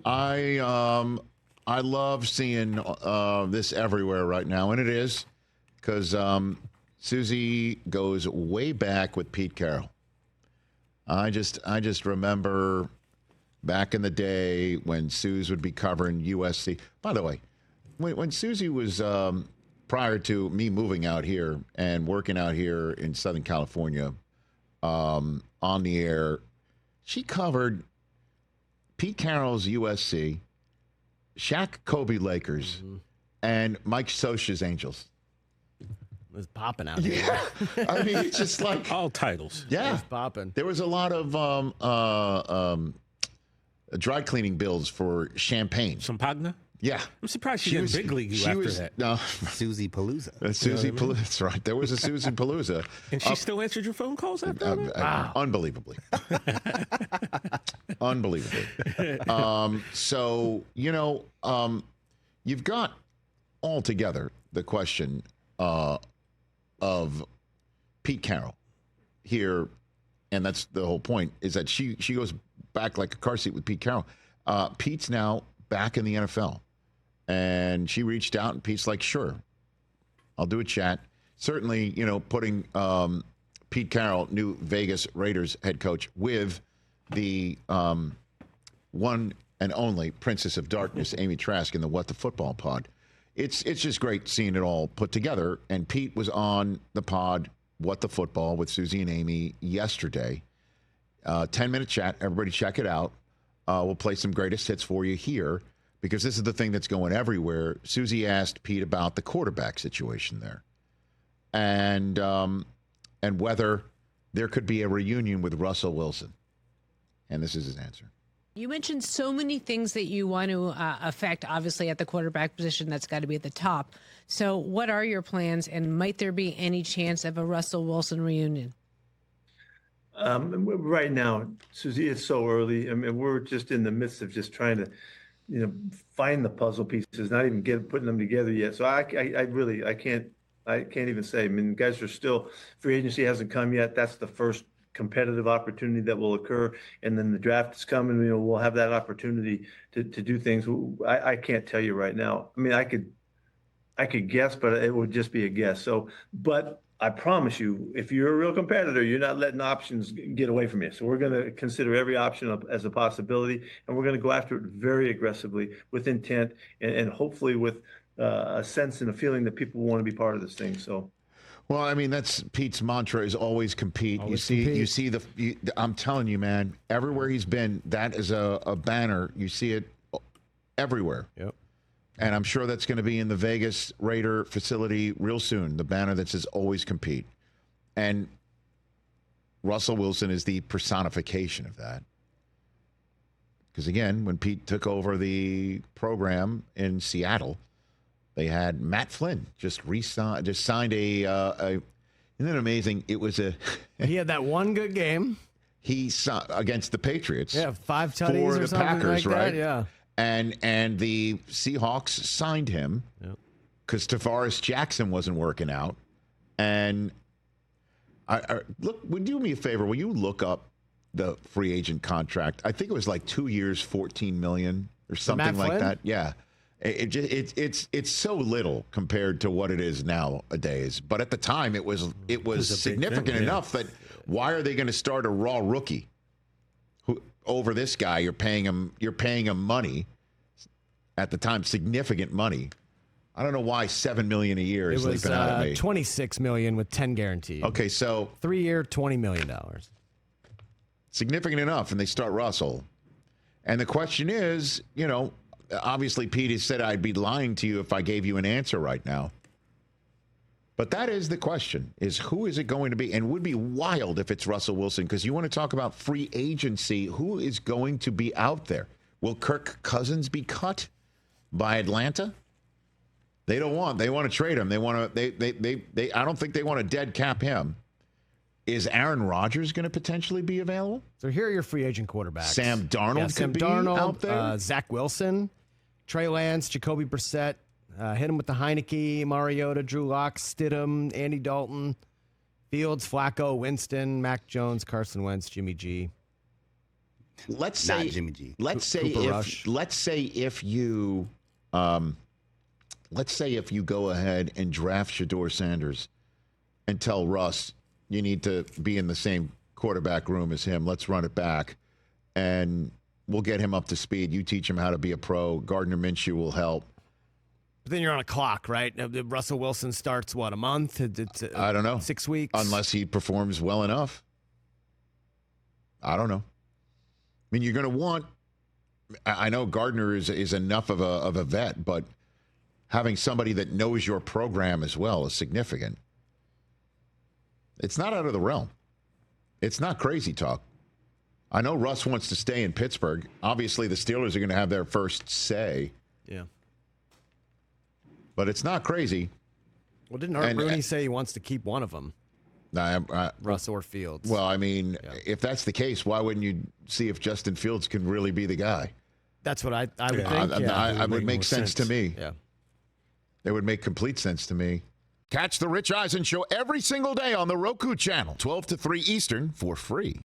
I love seeing this everywhere right now, and it is because Susie goes way back with Pete Carroll. I just remember back in the day when Suze would be covering USC. By the way, when Susie was prior to me moving out here and working out here in Southern California on the air, she covered Pete Carroll's USC, Shaq Kobe Lakers, and Mike Socha's Angels. It was popping out here. Yeah, I mean, it's just like all titles. Yeah, it was popping. There was a lot of dry cleaning bills for champagne. Champagne? Yeah. I'm surprised she didn't big league you after that. No. Susie Palooza. Susie Palooza. That's right. There was a Susie Palooza. And she still answered your phone calls after that? Wow. Unbelievably. Unbelievably. So, you've got altogether the question of Pete Carroll here, and that's the whole point, is that she goes back like a car seat with Pete Carroll. Pete's now back in the NFL. And she reached out, and Pete's like, sure, I'll do a chat. Certainly, putting Pete Carroll, new Vegas Raiders head coach, with the one and only Princess of Darkness, Amy Trask, in the What the Football pod. It's just great seeing it all put together. And Pete was on the pod, What the Football, with Susie and Amy yesterday. 10-minute chat. Everybody check it out. We'll play some greatest hits for you here, because this is the thing that's going everywhere. Susie asked Pete about the quarterback situation there, and whether there could be a reunion with Russell Wilson. And this is his answer. You mentioned so many things that you want to affect, obviously, at the quarterback position. That's got to be at the top. So what are your plans, and might there be any chance of a Russell Wilson reunion? Right now, Susie, it's so early. I mean, we're just in the midst of just trying to, find the puzzle pieces, not even putting them together yet. So I can't even say. I mean, guys are still, free agency hasn't come yet. That's the first competitive opportunity that will occur, and then the draft is coming. We'll have that opportunity to do things. I can't tell you right now. I mean, I could guess, but it would just be a guess. So, but I promise you, if you're a real competitor, you're not letting options get away from you. So we're going to consider every option as a possibility, and we're going to go after it very aggressively with intent, and hopefully with a sense and a feeling that people want to be part of this thing. So. Well, I mean, that's Pete's mantra, is always compete. You see I'm telling you, man, everywhere he's been, that is a banner. You see it everywhere. Yep. And I'm sure that's going to be in the Vegas Raider facility real soon, the banner that says always compete. And Russell Wilson is the personification of that. Because, again, when Pete took over the program in Seattle, they had Matt Flynn just signed a isn't it amazing? It was he had that one good game. He saw against the Patriots. Yeah, 5 tutties for or the something Packers, like right? that, yeah. And the Seahawks signed him because Tavares Jackson wasn't working out. And look, would you do me a favor? Will you look up the free agent contract? I think it was like 2 years, $14 million or something like Flynn? that. Yeah. It's so little compared to what it is nowadays. But at the time, it was significant enough that why are they going to start a raw rookie over this guy? You're paying him money at the time, significant money. I don't know why $7 million a year is leaping out at me. $26 million with 10 guaranteed. Okay, so 3-year, $20 million. Significant enough, and they start Russell. And the question is, obviously, Pete has said I'd be lying to you if I gave you an answer right now. But that is the question, is who is it going to be? And it would be wild if it's Russell Wilson, because you want to talk about free agency. Who is going to be out there? Will Kirk Cousins be cut by Atlanta? They want to trade him. I don't think they want to dead cap him. Is Aaron Rodgers going to potentially be available? So here are your free agent quarterbacks. Sam Darnold could be out there. Zach Wilson, Trey Lance, Jacoby Brissett. Hit him with the Heineke, Mariota, Drew Lock, Stidham, Andy Dalton, Fields, Flacco, Winston, Mac Jones, Carson Wentz, Jimmy G. let's Not say Jimmy G. Let's say Cooper if Rush. let's say if you go ahead and draft Shedeur Sanders and tell Russ you need to be in the same quarterback room as him. Let's run it back, and we'll get him up to speed. You teach him how to be a pro. Gardner Minshew will help. But then you're on a clock, right? Russell Wilson starts, what, a month? I don't know. 6 weeks? Unless he performs well enough. I don't know. I mean, you're going to want – I know Gardner is enough of a vet, but having somebody that knows your program as well is significant. It's not out of the realm. It's not crazy talk. I know Russ wants to stay in Pittsburgh. Obviously, the Steelers are going to have their first say. Yeah. But it's not crazy. Well, didn't Art Rooney say he wants to keep one of them? Russ or Fields. Well, I mean, if that's the case, why wouldn't you see if Justin Fields can really be the guy? That's what I would think. It would make sense to me. Yeah. It would make complete sense to me. Catch the Rich Eisen Show every single day on the Roku Channel, 12 to 3 Eastern, for free.